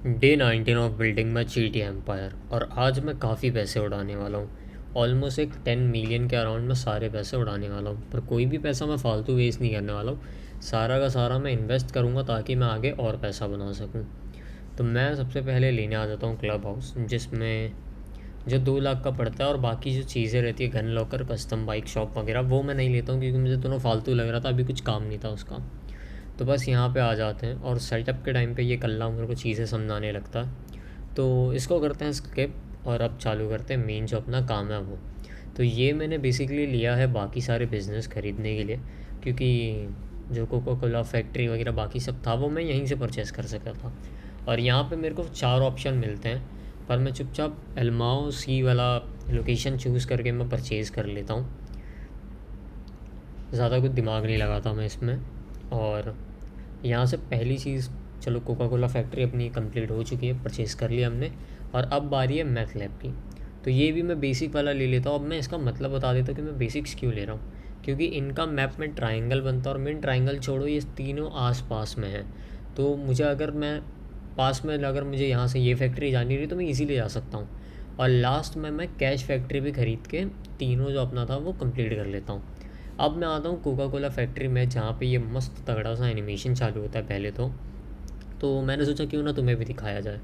Day 19 of building my चीटी empire. और आज मैं काफ़ी पैसे उड़ाने वाला हूँ। ऑलमोस्ट एक 10 मिलियन के अराउंड मैं सारे पैसे उड़ाने वाला हूँ, पर कोई भी पैसा मैं फालतू वेस्ट नहीं करने वाला हूँ। सारा का सारा मैं इन्वेस्ट करूँगा ताकि मैं आगे और पैसा बना सकूँ। तो मैं सबसे पहले लेने आ जाता हूँ क्लब हाउस, जिसमें जो 2 लाख का पड़ता है, और बाकी जो चीज़ें रहती है, gun locker, custom bike shop वगैरह, वो मैं नहीं लेता हूँ क्योंकि मुझे दोनों फालतू लग रहा था, अभी कुछ काम नहीं था उसका। तो बस यहाँ पे आ जाते हैं, और सेटअप के टाइम पे ये कल्ला मेरे को चीज़ें समझाने लगता है। तो इसको करते हैं स्किप, और अब चालू करते हैं मेन जो अपना काम है वो। तो ये मैंने बेसिकली लिया है बाकी सारे बिज़नेस ख़रीदने के लिए, क्योंकि जो कोका कोला फैक्ट्री वगैरह बाकी सब था वो मैं यहीं से परचेज़ कर सका था। और यहाँ पे मेरे को 4 ऑप्शन मिलते हैं, पर मैं चुपचाप एलमाओ सी वाला लोकेशन चूज़ करके मैं परचेज़ कर लेता हूँ। ज़्यादा कुछ दिमाग नहीं लगाता मैं इसमें। और यहाँ से पहली चीज़, चलो कोका कोला फैक्ट्री अपनी कंप्लीट हो चुकी है, परचेज़ कर लिया हमने। और अब बारी है मैथ लैब की। तो ये भी मैं बेसिक वाला ले लेता हूँ। अब मैं इसका मतलब बता देता हूँ कि मैं बेसिक्स क्यों ले रहा हूँ, क्योंकि इनका मैप में ट्रायंगल बनता है, और मेन ट्रायंगल छोड़ो, ये तीनों आस पास में है। तो मुझे अगर मैं पास में, अगर मुझे यहाँ से ये फैक्ट्री जानी रही तो मैं इजीली जा सकता हूँ। और लास्ट में मैं कैश फैक्ट्री भी ख़रीद के तीनों जो अपना था वो कंप्लीट कर लेता हूँ। अब मैं आता हूँ कोका कोला फैक्ट्री में, जहाँ पे ये मस्त तगड़ा सा एनिमेशन चालू होता है पहले तो मैंने सोचा क्यों ना तुम्हें भी दिखाया जाए।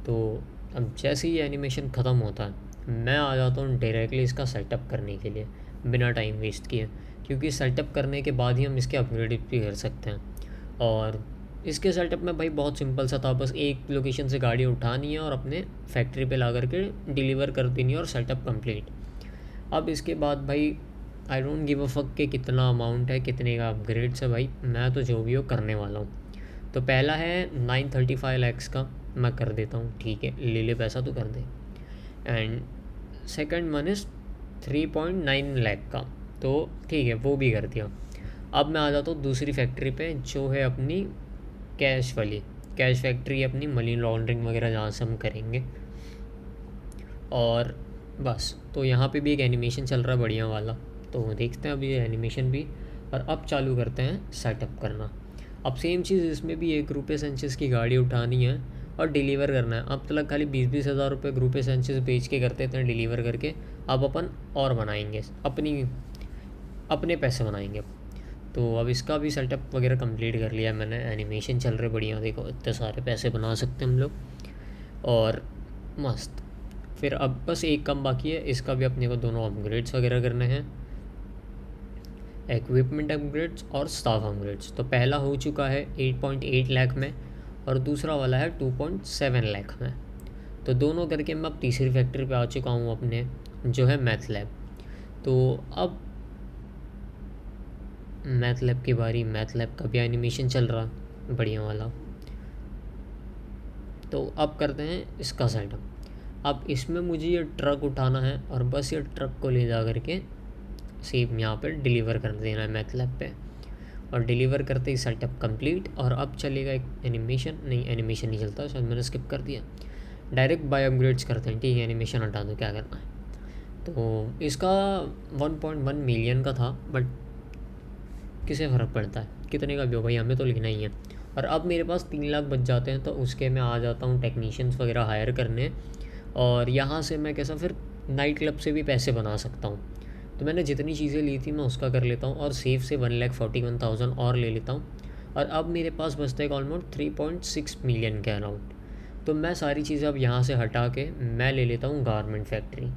तो अब जैसे ही एनिमेशन ख़त्म होता है, मैं आ जाता हूँ डायरेक्टली इसका सेटअप करने के लिए, बिना टाइम वेस्ट किए, क्योंकि सेटअप करने के बाद ही हम इसके अपग्रेड भी कर सकते हैं। और इसके सेटअप में भाई बहुत सिंपल सा था, बस एक लोकेशन से गाड़ी उठानी है और अपने फैक्ट्री पे ला करके डिलीवर कर देनी है, और सेटअप कंप्लीट। अब इसके बाद भाई I don't give a fuck कि कितना अमाउंट है, कितने का अपग्रेड्स है, भाई मैं तो जो भी हो करने वाला हूँ। तो पहला है 935 लैक्स का, मैं कर देता हूँ, ठीक है ले ले पैसा तो कर दे। And second one is 3.9 lakh का, तो ठीक है वो भी कर दिया। अब मैं आ जाता हूँ दूसरी फैक्ट्री पे, जो है अपनी कैश वाली। कैश फैक्ट्री है अपनी, मनी लॉन्ड्रिंग वगैरह जहाँ से हम करेंगे। और बस, तो यहाँ पे भी एक एनिमेशन चल रहा है बढ़िया वाला, तो देखते हैं अभी ये एनिमेशन भी। और अब चालू करते हैं सेटअप करना। अब सेम चीज़ इसमें भी, एक रुपये सेंचेस की गाड़ी उठानी है और डिलीवर करना है। अब तक खाली 20-20 हज़ार रुपये रुपये सेंचेस बेच के करते थे डिलीवर करके। अब अपन और बनाएंगे, अपनी अपने पैसे बनाएंगे अब। तो अब इसका भी सेटअप वगैरह कंप्लीट कर लिया मैंने, एनिमेशन चल रहे बढ़िया, देखो इतने सारे पैसे बना सकते हैं हम लोग, और मस्त। फिर अब बस एक कम बाकी है, इसका भी अपने को दोनों अपग्रेड्स वगैरह करने हैं, इक्विपमेंट अपग्रेड्स और स्टाफ अपग्रेड्स। तो पहला हो चुका है 8.8 लाख में, और दूसरा वाला है 2.7 लाख में। तो दोनों करके मैं अब तीसरी फैक्ट्री पे आ चुका हूँ अपने, जो है मैथ लैब। तो अब मैथ लैब की बारी, मैथ लैब का भी एनिमेशन चल रहा बढ़िया वाला। तो अब करते हैं इसका सेटअप। अब इसमें मुझे ये ट्रक उठाना है, और बस ये ट्रक को ले जा करके सेम यहाँ पर डिलीवर कर देना है मैथ लैब पे। और डिलीवर करते ही सेटअप कंप्लीट। और अब चलेगा एक एनिमेशन, नहीं एनिमेशन नहीं चलता, शायद मैंने स्किप कर दिया। डायरेक्ट बाय अपग्रेड्स करते हैं, ठीक है एनिमेशन हटा दो, क्या करना है। तो इसका 1.1 मिलियन का था, बट किसे फ़र्क पड़ता है कितने का भी हो भाई, हमें तो लेना ही है। और अब मेरे पास 3 लाख बच जाते हैं, तो उसके मैं आ जाता हूँ टेक्नीशियंस वगैरह हायर करने। और यहाँ से मैं कैसा फिर नाइट क्लब से भी पैसे बना सकता हूँ। तो मैंने जितनी चीज़ें ली थी मैं उसका कर लेता हूँ, और सेफ से 1,41,000 और ले लेता हूँ। और अब मेरे पास बचता है ऑलमोस्ट 3.6 मिलियन के अराउंड। तो मैं सारी चीज़ें अब यहाँ से हटा के मैं ले लेता हूँ गारमेंट फैक्ट्री,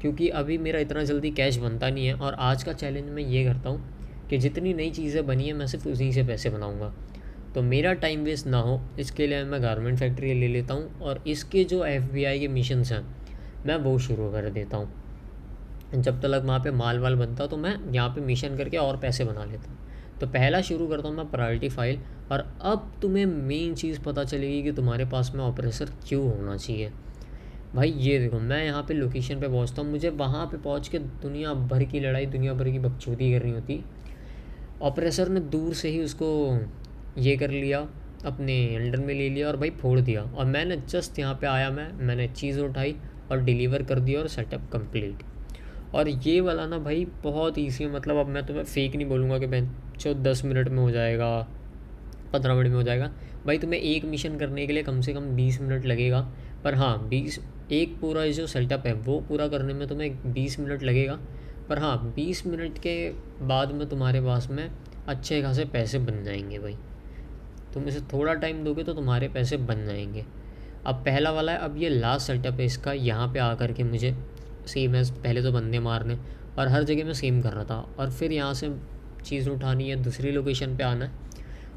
क्योंकि अभी मेरा इतना जल्दी कैश बनता नहीं है। और आज का चैलेंज मैं ये करता हूँ कि जितनी नई चीज़ें बनी है मैं सिर्फ उसी से पैसे बनाऊँगा, तो मेरा टाइम वेस्ट ना हो, इसके लिए मैं गारमेंट फैक्ट्री ले लेता हूँ। और इसके जो FBI के मिशंस हैं मैं वो शुरू कर देता हूँ। जब तक वहाँ पे माल वाल बनता तो मैं यहाँ पे मिशन करके और पैसे बना लेता। तो पहला शुरू करता हूँ मैं प्रायोरिटी फाइल। और अब तुम्हें मेन चीज़ पता चलेगी कि तुम्हारे पास में ऑपरेसर क्यों होना चाहिए। भाई ये देखो, मैं यहाँ पे लोकेशन पे पहुँचता हूँ, मुझे वहाँ पे पहुँच के दुनिया भर की लड़ाई, दुनिया भर की बकचोदी करनी होती। ऑपरेसर ने दूर से ही उसको ये कर लिया, अपने अंडर में ले लिया और भाई फोड़ दिया। और मैंने जस्ट यहाँ पे आया, मैंने चीज़ उठाई और डिलीवर कर दिया, और सेटअप कंप्लीट। और ये वाला ना भाई बहुत ईजी है, मतलब अब मैं तुम्हें फेक नहीं बोलूँगा कि मैं 10 मिनट में हो जाएगा, 15 मिनट में हो जाएगा। भाई तुम्हें एक मिशन करने के लिए कम से कम 20 मिनट लगेगा, पर हाँ 20 एक पूरा जो सेटअप है वो पूरा करने में तुम्हें 20 मिनट लगेगा। पर हाँ 20 मिनट के बाद में तुम्हारे पास में अच्छे खासे पैसे बन जाएंगे भाई। तुम इसे थोड़ा टाइम दोगे तो तुम्हारे पैसे बन जाएंगे। अब पहला वाला है, अब ये लास्ट सेटअप है इसका। यहाँ पे आकर के मुझे सेम है, पहले तो बंदे मारने और हर जगह मैं सेम कर रहा था, और फिर यहाँ से चीज़ उठानी है, दूसरी लोकेशन पे आना है,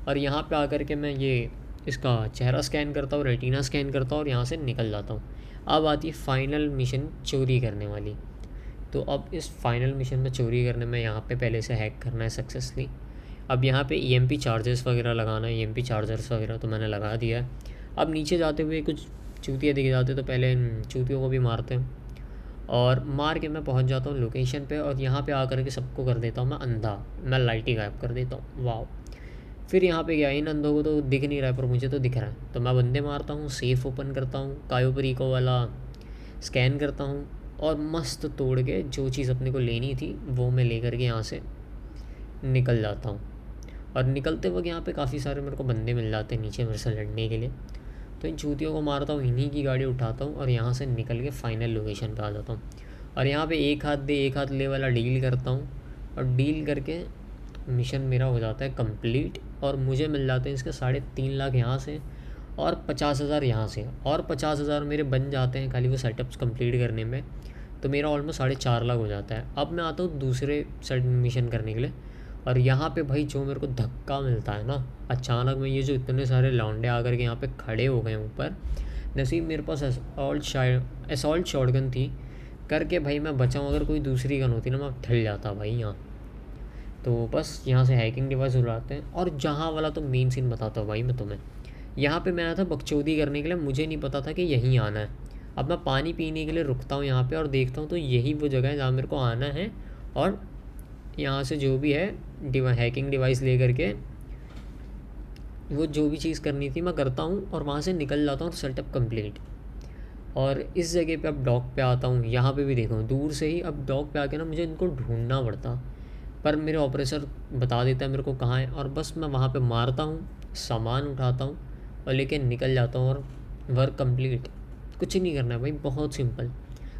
और यहाँ पे आकर के मैं ये इसका चेहरा स्कैन करता हूँ, रेटिना स्कैन करता हूँ और यहाँ से निकल जाता हूँ। अब आती है फाइनल मिशन चोरी करने वाली। तो अब इस फाइनल मिशन में चोरी करने में यहाँ पे पहले से हैक करना है सक्सेसफुली। अब यहाँ पे ईएमपी चार्जर्स वगैरह लगाना है, ईएमपी चार्जर्स वगैरह तो मैंने लगा दिया है। अब नीचे जाते हुए कुछ चूतिया दिख जाते तो पहले इन चूतियों को भी मारते हैं, और मार के मैं पहुँच जाता हूँ लोकेशन पे, और यहाँ पे आकर के सबको कर देता हूँ मैं अंधा, मैं लाइट ही गायब कर देता हूँ। वाह। फिर यहाँ पे गया, इन अंधों को तो दिख नहीं रहा है पर मुझे तो दिख रहा है, तो मैं बंदे मारता हूँ, सेफ़ ओपन करता हूँ, कायोपरीको वाला स्कैन करता हूँ, और मस्त तोड़ के जो चीज़ अपने को लेनी थी वो मैं लेकर के यहाँ से निकल जाता हूँ। और निकलते वक्त यहाँ पे काफ़ी सारे मेरे को बंदे मिल जाते हैं नीचे मेरे से लड़ने के लिए, तो इन चूतियों को मारता हूँ, इन्हीं की गाड़ी उठाता हूँ और यहाँ से निकल के फाइनल लोकेशन पे आ जाता हूँ। और यहाँ पे एक हाथ दे एक हाथ ले वाला डील करता हूँ, और डील करके मिशन मेरा हो जाता है कंप्लीट, और मुझे मिल जाते हैं इसके 3.5 लाख यहाँ से, और 50,000 यहाँ से, और 50,000 मेरे बन जाते हैं खाली वो सेटअप्स कंप्लीट करने में। तो मेरा ऑलमोस्ट 4.5 लाख हो जाता है। अब मैं आता हूँ दूसरे सेट मिशन करने के लिए, और यहाँ पे भाई जो मेरे को धक्का मिलता है ना, अचानक में ये जो इतने सारे लौंडे आकर के यहाँ पे खड़े हो गए ऊपर, नसीब मेरे पास असॉल्ट शॉटगन थी करके भाई मैं बचाऊँ। अगर कोई दूसरी गन होती ना मैं ठल जाता भाई यहाँ। तो बस यहाँ से हैकिंग डिवाइस उड़ाते हैं, और जहाँ वाला तो मेन सीन बताता हूँ भाई मैं तुम्हें। यहाँ पे मैं आया था बकचोदी करने के लिए, मुझे नहीं पता था कि यहीं आना है। अब मैं पानी पीने के लिए रुकता हूँ यहाँ पे और देखता हूँ तो यही वो जगह है जहाँ मेरे को आना है, और यहाँ से जो भी है हैकिंग डिवाइस ले करके वो जो भी चीज़ करनी थी मैं करता हूँ, और वहाँ से निकल जाता हूँ सेटअप कंप्लीट। और इस जगह पे अब डॉक पे आता हूँ, यहाँ पे भी देखा हूँ दूर से ही। अब डॉक पे आके ना मुझे इनको ढूंढना पड़ता, पर मेरे ऑपरेटर बता देता है मेरे को कहाँ है, और बस मैं वहाँ पे मारता हूँ, सामान उठाता हूँ और लेके निकल जाता हूँ, और वर्क कंप्लीट। कुछ नहीं करना है भाई, बहुत सिंपल।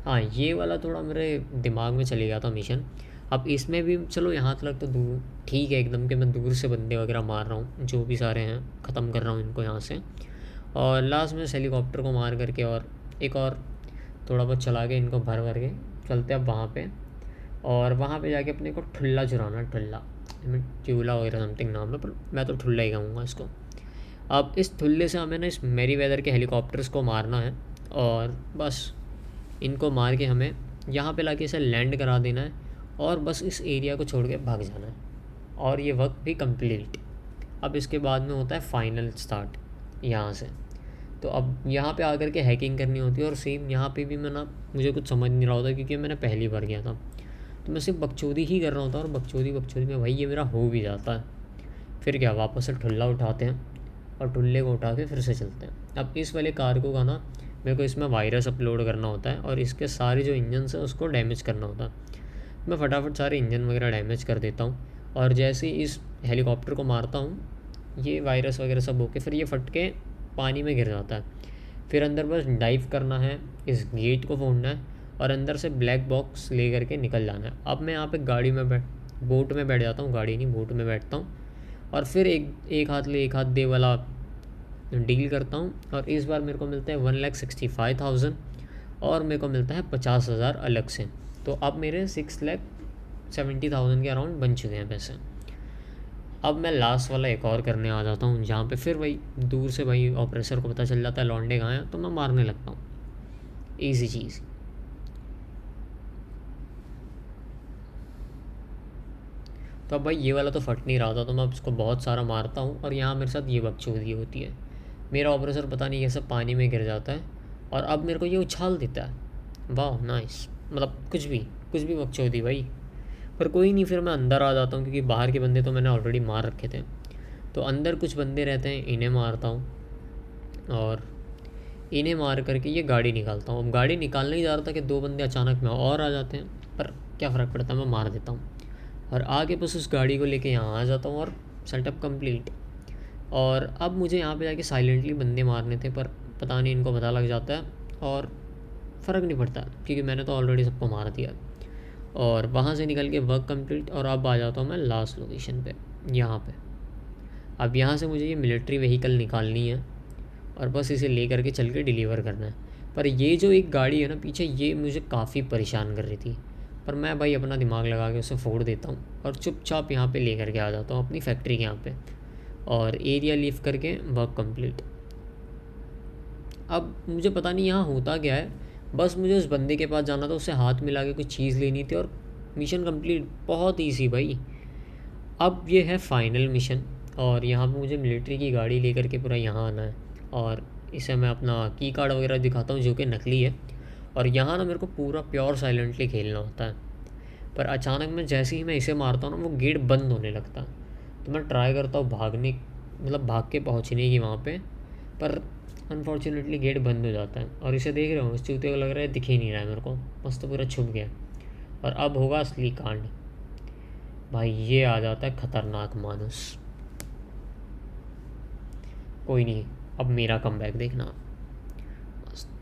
हाँ ये वाला थोड़ा मेरे दिमाग में चले गया था मिशन। अब इसमें भी चलो यहाँ तक तो दूर ठीक है एकदम, कि मैं दूर से बंदे वगैरह मार रहा हूँ, जो भी सारे हैं ख़त्म कर रहा हूँ इनको यहाँ से, और लास्ट में हेलीकॉप्टर को मार करके और एक और थोड़ा बहुत चला के इनको भर भर के चलते अब वहाँ पे। और वहाँ पे जाके अपने को ठुल्ला चुराना, ठुल्ला चूल्हा वगैरह समथिंग नाम है, पर मैं तो ठुल्ला ही कहूँगा इसको। अब इस ठुल्ले से हमें ना इस मेरीवेदर के हेलीकॉप्टर्स को मारना है, और बस इनको मार के हमें यहाँ पे लाके इसे लैंड करा देना है, और बस इस एरिया को छोड़ के भाग जाना है, और ये वक्त भी कंप्लीट। अब इसके बाद में होता है फाइनल स्टार्ट यहाँ से। तो अब यहाँ पे आकर के हैकिंग करनी होती है, और सेम यहाँ पे भी मैं ना मुझे कुछ समझ नहीं रहा होता क्योंकि मैंने पहली बार किया था, तो मैं सिर्फ बकचोदी ही कर रहा होता, और बकचोदी में भाई ये मेरा हो भी जाता है। फिर क्या, वापस से ठुल्ला उठाते हैं और ठुल्ले को उठा के फिर से चलते हैं। अब इस वाले कार्गो का ना मेरे को इसमें वायरस अपलोड करना होता है, और इसके सारे जो इंजन है उसको डैमेज करना होता है। मैं फटाफट सारे इंजन वगैरह डैमेज कर देता हूँ, और जैसे ही इस हेलीकॉप्टर को मारता हूँ ये वायरस वगैरह सब होके फिर ये फट के पानी में गिर जाता है। फिर अंदर बस डाइव करना है, इस गेट को फोड़ना है, और अंदर से ब्लैक बॉक्स ले करके निकल जाना है। अब मैं यहाँ पे गाड़ी में बोट में बैठ जाता हूँ, गाड़ी नहीं बोट में बैठता हूँ, और फिर एक हाथ ले एक हाथ दे वाला डील करता हूँ, और इस बार मेरे को मिलता है 1,65,000, और मेरे को मिलता है 50,000 अलग से। तो अब मेरे 6,70,000 के अराउंड बन चुके हैं पैसे। अब मैं लास्ट वाला एक और करने आ जाता हूँ, जहाँ पे फिर वही दूर से भाई ऑपरेटर को पता चल जाता है लौंडे कहाँ हैं, तो मैं मारने लगता हूँ। ईजी चीज़। तो अब भाई ये वाला तो फट नहीं रहा था, तो मैं उसको बहुत सारा मारता हूँ, और यहाँ मेरे साथ ये बकचोदी होती है। मेरा ऑपरेटर पता नहीं कैसे पानी में गिर जाता है, और अब मेरे को ये उछाल देता है। वाह नाइस, मतलब कुछ भी बकचोदी भाई। पर कोई नहीं, फिर मैं अंदर आ जाता हूँ क्योंकि बाहर के बंदे तो मैंने ऑलरेडी मार रखे थे। तो अंदर कुछ बंदे रहते हैं, इन्हें मारता हूँ, और इन्हें मार करके ये गाड़ी निकालता हूँ। अब गाड़ी निकालने ही जा रहा था कि 2 बंदे अचानक में और आ जाते हैं, पर क्या फ़र्क पड़ता है, मैं मार देता हूँ, और आगे बस उस गाड़ी को लेके यहाँ आ जाता हूँ, और सेटअप कंप्लीट। और अब मुझे यहाँ पे जाके साइलेंटली बंदे मारने थे, पर पता नहीं इनको पता लग जाता है और फ़र्क नहीं पड़ता क्योंकि मैंने तो ऑलरेडी सबको मार दिया। और वहाँ से निकल के वर्क कंप्लीट, और अब आ जाता हूँ मैं लास्ट लोकेशन पे, यहाँ पे। अब यहाँ से मुझे ये मिलिट्री व्हीकल निकालनी है और बस इसे ले करके चल के डिलीवर करना है। पर ये जो एक गाड़ी है ना पीछे, ये मुझे काफ़ी परेशान कर रही थी, पर मैं भाई अपना दिमाग लगा के उसे फोड़ देता हूँ और चुपचाप यहाँ पे ले करके आ जाता हूँ अपनी फैक्ट्री के यहाँ पे, और एरिया लीव करके वर्क कंप्लीट। अब मुझे पता नहीं यहाँ होता क्या है, बस मुझे उस बंदे के पास जाना था, उससे हाथ मिला के कुछ चीज़ लेनी थी और मिशन कंप्लीट। बहुत ईजी भाई। अब ये है फाइनल मिशन, और यहाँ पे मुझे मिलिट्री की गाड़ी लेकर के पूरा यहाँ आना है, और इसे मैं अपना की कार्ड वगैरह दिखाता हूँ जो कि नकली है। और यहाँ ना मेरे को पूरा प्योर साइलेंटली खेलना होता है, पर अचानक मैं जैसे ही मैं इसे मारता हूँ ना, वो गेट बंद होने लगता है। तो मैं ट्राई करता हूँ भागने, मतलब भाग के पहुँचने की वहाँ पे, पर अनफॉर्चुनेटली गेट बंद हो जाता है। और इसे देख रहे हो, इस चूते को लग रहा है दिख ही नहीं रहा है मेरे को, मस्त तो पूरा छुप गया। और अब होगा असली कांड भाई, ये आ जाता है खतरनाक मानुस। कोई नहीं, अब मेरा कमबैक देखना।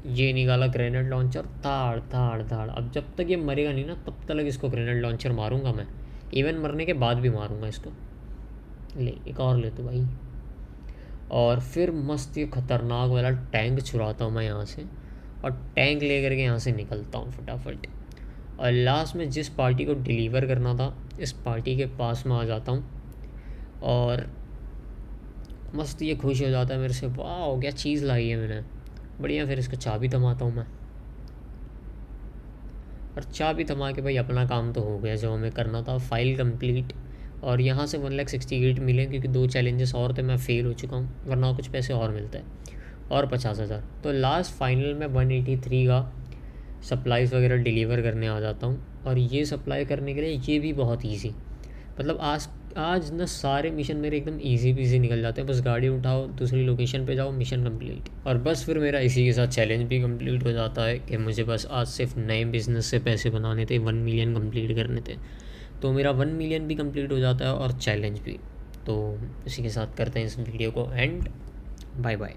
ये निकाला ग्रेनेड लॉन्चर, धाड़ धाड़ धाड़। अब जब तक ये मरेगा नहीं ना, तब तक इसको ग्रेनेड लॉन्चर मारूंगा मैं, इवन मरने के बाद भी मारूंगा इसको। ले एक और ले तो भाई। और फिर मस्त ये खतरनाक वाला टैंक छुड़ाता हूँ मैं यहाँ से, और टैंक ले करके यहाँ से निकलता हूँ फटाफट। और लास्ट में जिस पार्टी को डिलीवर करना था, इस पार्टी के पास में आ जाता हूँ, और मस्त ये खुश हो जाता है मेरे से, वाह क्या चीज़ लाई है मैंने, बढ़िया। फिर इसको चाबी थमाता हूँ मैं, और चाबी थमा के भाई अपना काम तो हो गया जो हमें करना था, फाइल कंप्लीट। और यहाँ से 1,68,000 मिले क्योंकि 2 चैलेंजेस और थे, मैं फेल हो चुका हूँ, वरना कुछ पैसे और मिलते हैं, और 50,000। तो लास्ट फाइनल में 183 का सप्लाईज़ वगैरह डिलीवर करने आ जाता हूँ। और ये सप्लाई करने के लिए ये भी बहुत ईजी, मतलब आज ना सारे मिशन मेरे एकदम इजी पीजी निकल जाते हैं। बस गाड़ी उठाओ, दूसरी लोकेशन पे जाओ, मिशन कंप्लीट। और बस फिर मेरा इसी के साथ चैलेंज भी कंप्लीट हो जाता है कि मुझे बस आज सिर्फ नए बिज़नेस से पैसे बनाने थे, 1 मिलियन कंप्लीट करने थे। तो मेरा 1 मिलियन भी कंप्लीट हो जाता है और चैलेंज भी। तो इसी के साथ करते हैं इस वीडियो को एंड। Bye bye.